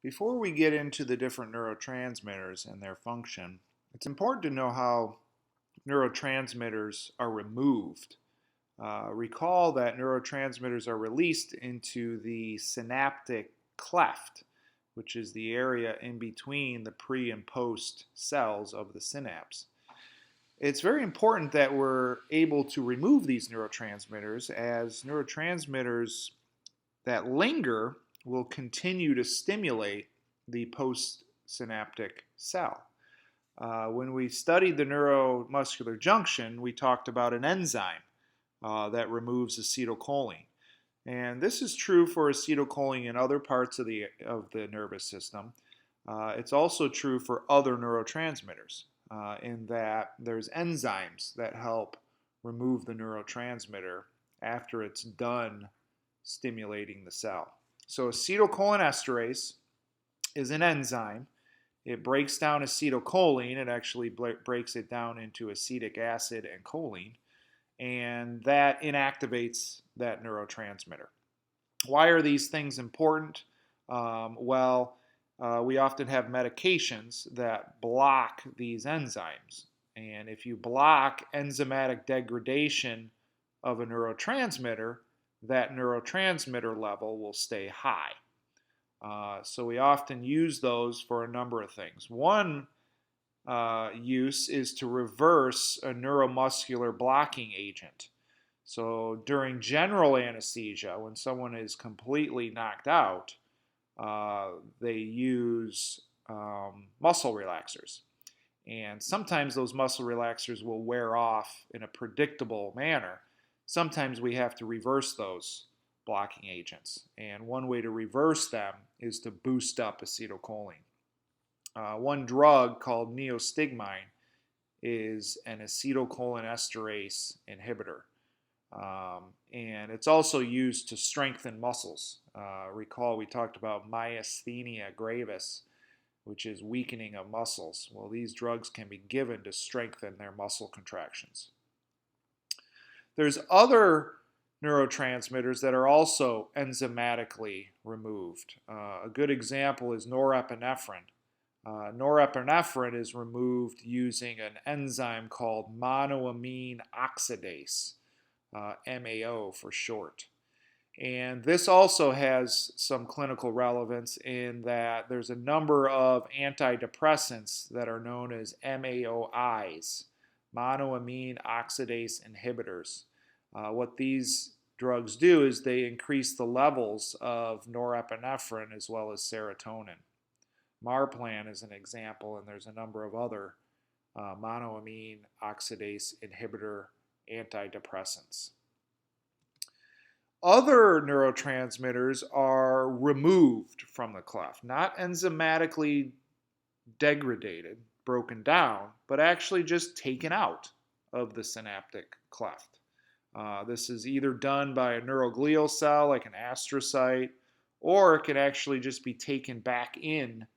Before we get into the different neurotransmitters and their function, it's important to know how neurotransmitters are removed. Recall that neurotransmitters are released into the synaptic cleft, which is the area in between the pre and post cells of the synapse. It's very important that we're able to remove these neurotransmitters, as neurotransmitters that linger will continue to stimulate the postsynaptic cell. When we studied the neuromuscular junction, we talked about an enzyme that removes acetylcholine. And this is true for acetylcholine in other parts of the nervous system. It's also true for other neurotransmitters, in that there's enzymes that help remove the neurotransmitter after it's done stimulating the cell. So acetylcholinesterase is an enzyme. It breaks down acetylcholine. It actually breaks it down into acetic acid and choline, and that inactivates that neurotransmitter. Why are these things important? We often have medications that block these enzymes. And if you block enzymatic degradation of a neurotransmitter, that neurotransmitter level will stay high. So we often use those for a number of things. One use is to reverse a neuromuscular blocking agent. So during general anesthesia, when someone is completely knocked out, they use muscle relaxers. And sometimes those muscle relaxers will wear off in a predictable manner. Sometimes we have to reverse those blocking agents. And one way to reverse them is to boost up acetylcholine. One drug called neostigmine is an acetylcholinesterase inhibitor. And it's also used to strengthen muscles. Recall we talked about myasthenia gravis, which is weakening of muscles. Well, these drugs can be given to strengthen their muscle contractions. There's other neurotransmitters that are also enzymatically removed. A good example is norepinephrine. Norepinephrine is removed using an enzyme called monoamine oxidase, MAO for short. And this also has some clinical relevance in that there's a number of antidepressants that are known as MAOIs, monoamine oxidase inhibitors. What these drugs do is they increase the levels of norepinephrine as well as serotonin. Marplan is an example, and there's a number of other monoamine oxidase inhibitor antidepressants. Other neurotransmitters are removed from the cleft, not enzymatically degraded, broken down, but actually just taken out of the synaptic cleft. This is either done by a neuroglial cell like an astrocyte, or it can actually just be taken back in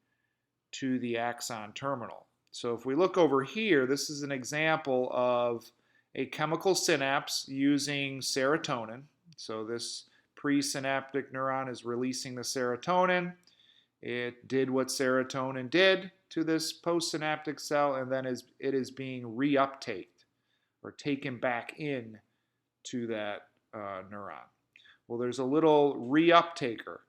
to the axon terminal. So if we look over here, this is an example of a chemical synapse using serotonin. So this presynaptic neuron is releasing the serotonin. It did what serotonin did to this postsynaptic cell, and then it is being reuptaked or taken back in to that neuron. Well, there's a little reuptaker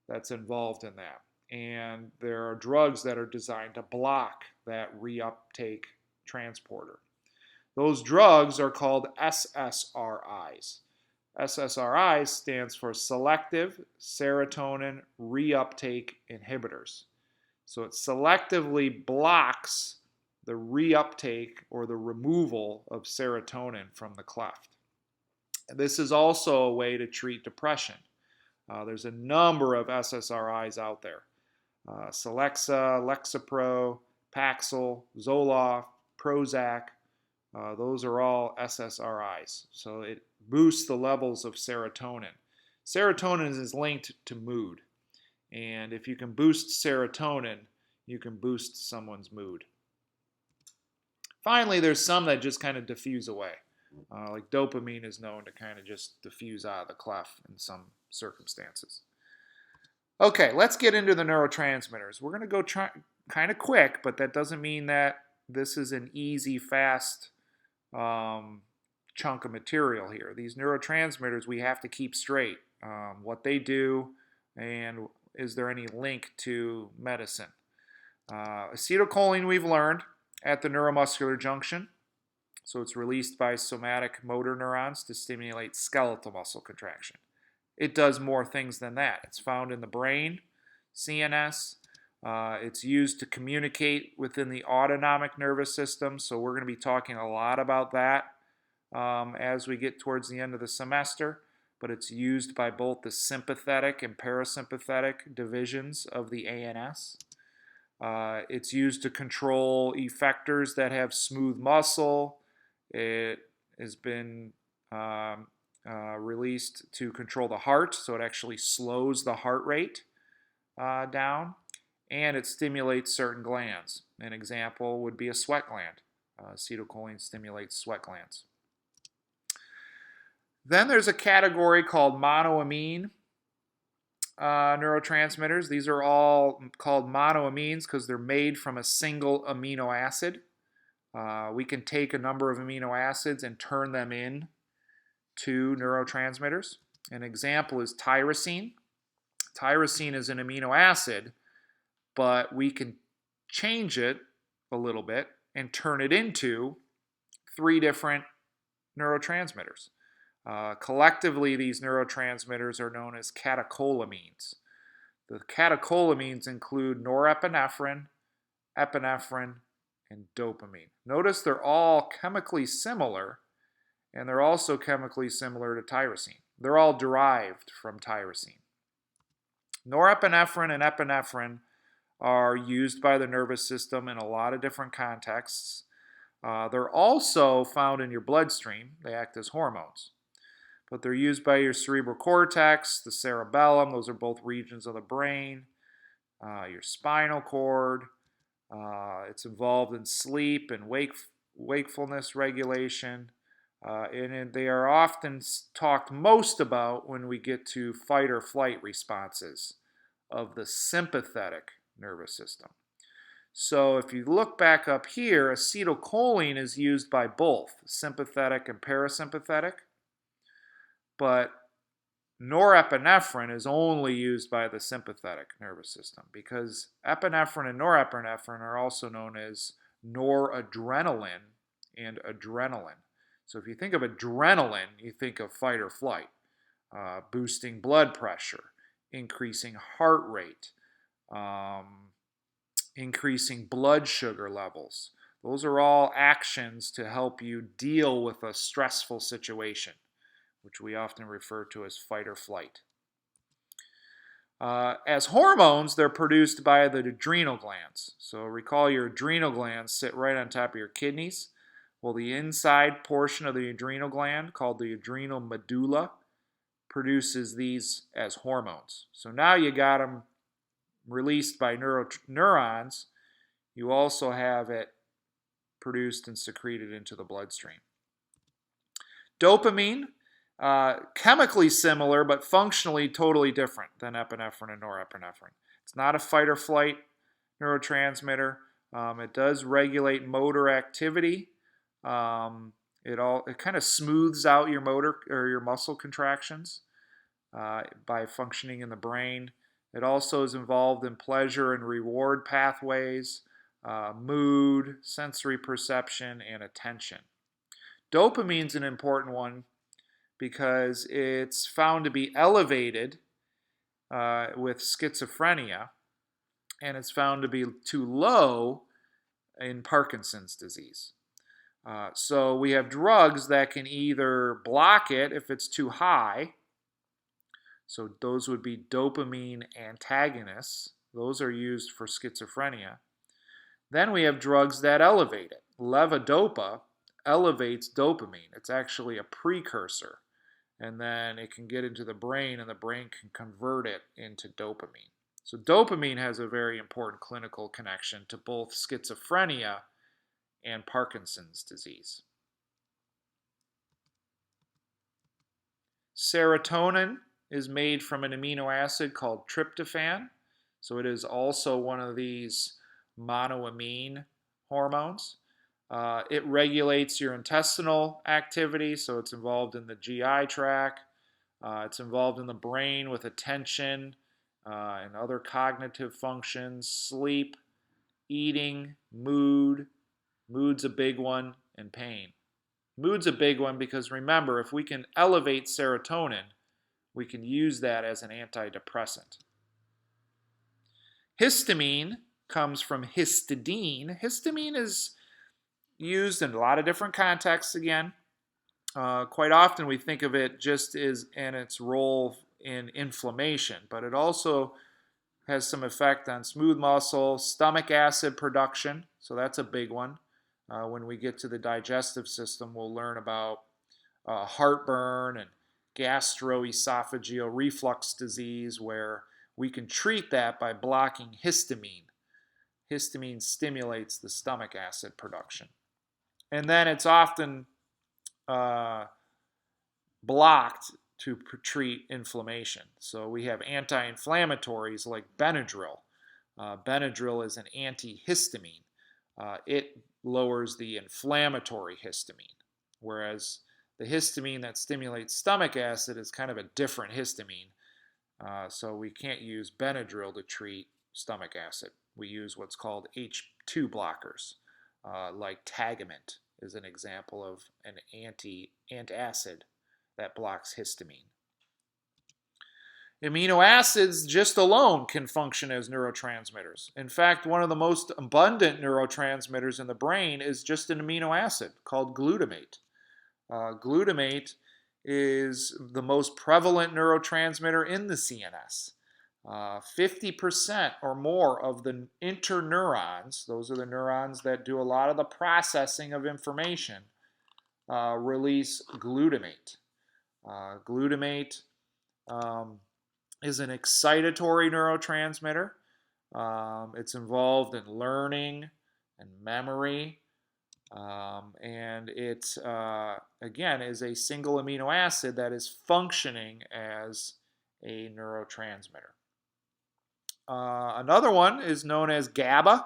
that's involved in that. And there are drugs that are designed to block that reuptake transporter. Those drugs are called SSRIs. SSRIs stands for selective serotonin reuptake inhibitors. So it selectively blocks the reuptake or the removal of serotonin from the cleft. This is also a way to treat depression. There's a number of SSRIs out there. Celexa, Lexapro, Paxil, Zoloft, Prozac, those are all SSRIs. So it boosts the levels of serotonin. Serotonin is linked to mood. And if you can boost serotonin, you can boost someone's mood. Finally, there's some that just kind of diffuse away. Like dopamine is known to kind of just diffuse out of the cleft in some circumstances. Okay, let's get into the neurotransmitters. We're going to go kind of quick, but that doesn't mean that this is an easy, fast chunk of material here. These neurotransmitters we have to keep straight. What they do, and is there any link to medicine? Acetylcholine we've learned at the neuromuscular junction. So it's released by somatic motor neurons to stimulate skeletal muscle contraction. It does more things than that. It's found in the brain, CNS. It's used to communicate within the autonomic nervous system. So we're going to be talking a lot about that as we get towards the end of the semester. But it's used by both the sympathetic and parasympathetic divisions of the ANS. It's used to control effectors that have smooth muscle. It has been released to control the heart, so it actually slows the heart rate down, and it stimulates certain glands. An example would be a sweat gland. Acetylcholine stimulates sweat glands. Then there's a category called monoamine neurotransmitters. These are all called monoamines because they're made from a single amino acid. We can take a number of amino acids and turn them in to neurotransmitters. An example is tyrosine. Tyrosine is an amino acid, but we can change it a little bit and turn it into 3 different neurotransmitters. Collectively, these neurotransmitters are known as catecholamines. The catecholamines include norepinephrine, epinephrine, and dopamine. Notice they're all chemically similar, and they're also chemically similar to tyrosine. They're all derived from tyrosine. Norepinephrine and epinephrine are used by the nervous system in a lot of different contexts. They're also found in your bloodstream. They act as hormones. But they're used by your cerebral cortex, the cerebellum. Those are both regions of the brain. Your spinal cord. It's involved in sleep and wakefulness regulation. And they are often talked most about when we get to fight or flight responses of the sympathetic nervous system. So if you look back up here, acetylcholine is used by both sympathetic and parasympathetic, but norepinephrine is only used by the sympathetic nervous system because epinephrine and norepinephrine are also known as noradrenaline and adrenaline. So if you think of adrenaline, you think of fight or flight, boosting blood pressure, increasing heart rate, increasing blood sugar levels. Those are all actions to help you deal with a stressful situation, which we often refer to as fight or flight. As hormones, they're produced by the adrenal glands. So recall your adrenal glands sit right on top of your kidneys. Well, the inside portion of the adrenal gland, called the adrenal medulla, produces these as hormones. So now you got them released by neurons. You also have it produced and secreted into the bloodstream. Dopamine, chemically similar, but functionally totally different than epinephrine and norepinephrine. It's not a fight or flight neurotransmitter. It does regulate motor activity. It kind of smooths out your motor or your muscle contractions by functioning in the brain. It also is involved in pleasure and reward pathways, mood, sensory perception, and attention. Dopamine's an important one because it's found to be elevated with schizophrenia, and it's found to be too low in Parkinson's disease. So we have drugs that can either block it if it's too high. So those would be dopamine antagonists. Those are used for schizophrenia. Then we have drugs that elevate it. Levodopa elevates dopamine. It's actually a precursor. And then it can get into the brain, and the brain can convert it into dopamine. So dopamine has a very important clinical connection to both schizophrenia and Parkinson's disease. Serotonin is made from an amino acid called tryptophan. So it is also one of these monoamine hormones. It regulates your intestinal activity, so it's involved in the GI tract. It's involved in the brain with attention and other cognitive functions, sleep, eating, mood. Mood's a big one, and pain. Mood's a big one because remember, if we can elevate serotonin, we can use that as an antidepressant. Histamine comes from histidine. Histamine is used in a lot of different contexts again. Quite often we think of it just as in its role in inflammation, but it also has some effect on smooth muscle, stomach acid production, so that's a big one. When we get to the digestive system, we'll learn about heartburn and gastroesophageal reflux disease, where we can treat that by blocking histamine. Histamine stimulates the stomach acid production. And then it's often blocked to treat inflammation. So we have anti-inflammatories like Benadryl. Benadryl is an antihistamine. It lowers the inflammatory histamine, whereas the histamine that stimulates stomach acid is kind of a different histamine. So we can't use Benadryl to treat stomach acid. We use what's called H2 blockers, like Tagamet is an example of an antacid that blocks histamine. Amino acids just alone can function as neurotransmitters. In fact, one of the most abundant neurotransmitters in the brain is just an amino acid called glutamate. Glutamate is the most prevalent neurotransmitter in the CNS. 50% or more of the interneurons, those are the neurons that do a lot of the processing of information, release glutamate. Glutamate is an excitatory neurotransmitter. It's involved in learning and memory. And it, again, is a single amino acid that is functioning as a neurotransmitter. Another one is known as GABA.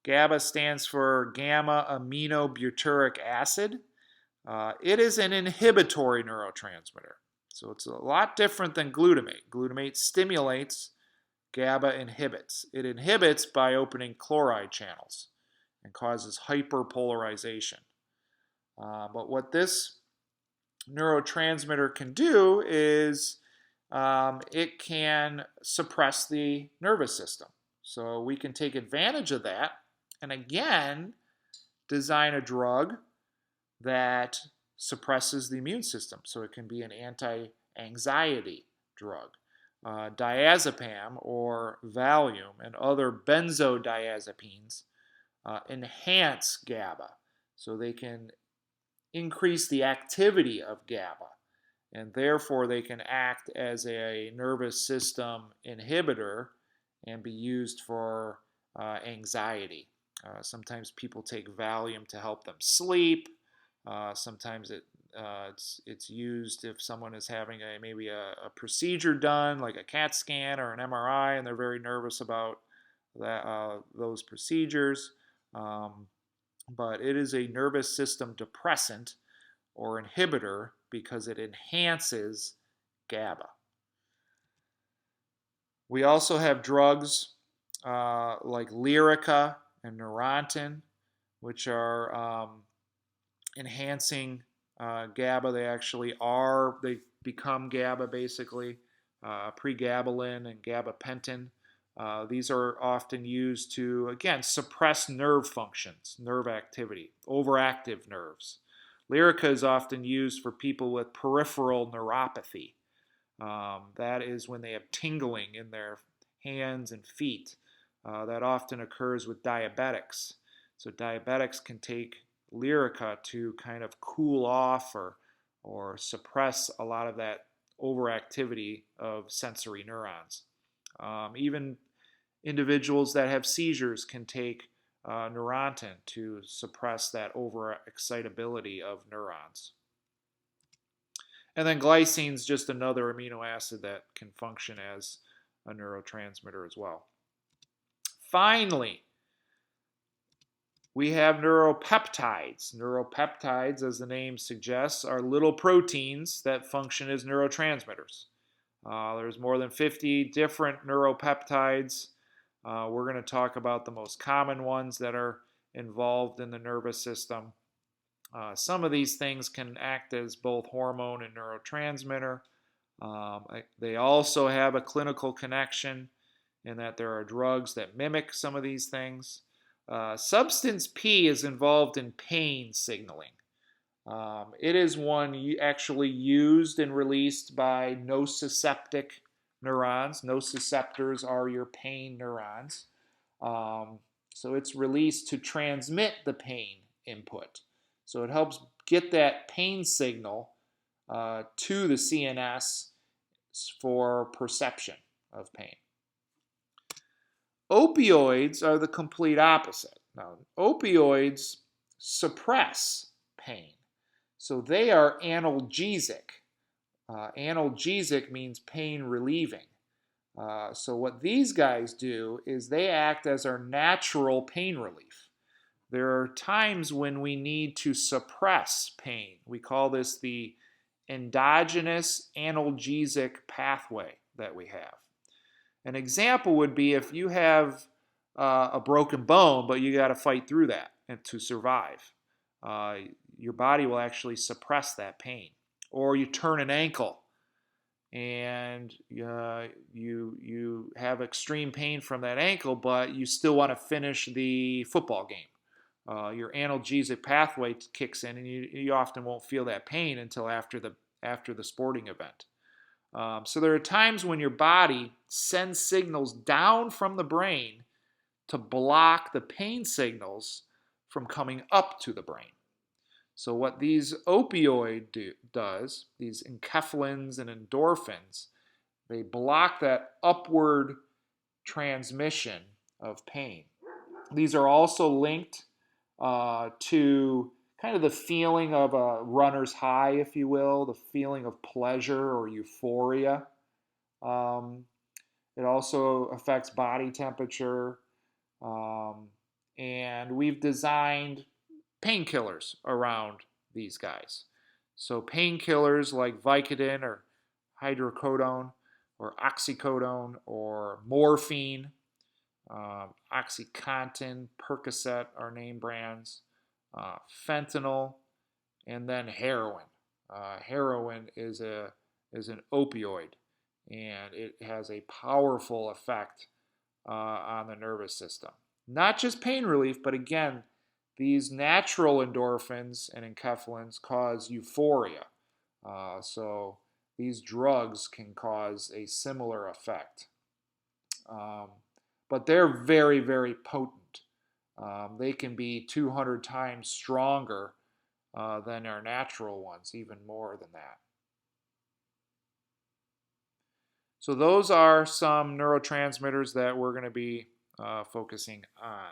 GABA stands for gamma aminobutyric acid. It is an inhibitory neurotransmitter. So it's a lot different than glutamate. Glutamate stimulates, GABA inhibits. It inhibits by opening chloride channels and causes hyperpolarization. But what this neurotransmitter can do is it can suppress the nervous system. So we can take advantage of that and again design a drug that suppresses the immune system. So it can be an anti-anxiety drug. Diazepam or Valium and other benzodiazepines enhance GABA. So they can increase the activity of GABA, and therefore they can act as a nervous system inhibitor and be used for anxiety. Sometimes people take Valium to help them sleep. Sometimes it's used if someone is having maybe a procedure done, like a CAT scan or an MRI, and they're very nervous about those procedures. But it is a nervous system depressant or inhibitor because it enhances GABA. We also have drugs like Lyrica and Neurontin, which are enhancing GABA. They become GABA basically, pregabalin and gabapentin. These are often used to, again, suppress nerve functions, nerve activity, overactive nerves. Lyrica is often used for people with peripheral neuropathy. That is when they have tingling in their hands and feet. That often occurs with diabetics. So diabetics can take Lyrica to kind of cool off or suppress a lot of that overactivity of sensory neurons. Even individuals that have seizures can take Neurontin to suppress that overexcitability of neurons. And then glycine is just another amino acid that can function as a neurotransmitter as well. Finally, we have neuropeptides. Neuropeptides, as the name suggests, are little proteins that function as neurotransmitters. There's more than 50 different neuropeptides. We're going to talk about the most common ones that are involved in the nervous system. Some of these things can act as both hormone and neurotransmitter. They also have a clinical connection in that there are drugs that mimic some of these things. Substance P is involved in pain signaling. It is one actually used and released by nociceptive neurons. Nociceptors are your pain neurons. So it's released to transmit the pain input. So it helps get that pain signal to the CNS for perception of pain. Opioids are the complete opposite. Now, opioids suppress pain. So they are analgesic. Analgesic means pain relieving. So what these guys do is they act as our natural pain relief. There are times when we need to suppress pain. We call this the endogenous analgesic pathway that we have. An example would be if you have a broken bone, but you got to fight through that and to survive. Your body will actually suppress that pain. Or you turn an ankle and you have extreme pain from that ankle, but you still want to finish the football game. Your analgesic pathway kicks in, and you often won't feel that pain until after the sporting event. So there are times when your body sends signals down from the brain to block the pain signals from coming up to the brain. So what these opioid does, these enkephalins and endorphins, they block that upward transmission of pain. These are also linked to kind of the feeling of a runner's high, if you will, the feeling of pleasure or euphoria. It also affects body temperature. And we've designed painkillers around these guys. So painkillers like Vicodin or hydrocodone or oxycodone or morphine, OxyContin, Percocet are name brands, fentanyl, and then heroin. Heroin is an opioid, and it has a powerful effect on the nervous system. Not just pain relief, but again, these natural endorphins and enkephalins cause euphoria. So these drugs can cause a similar effect. But they're very, very potent. They can be 200 times stronger than our natural ones, even more than that. So those are some neurotransmitters that we're going to be focusing on.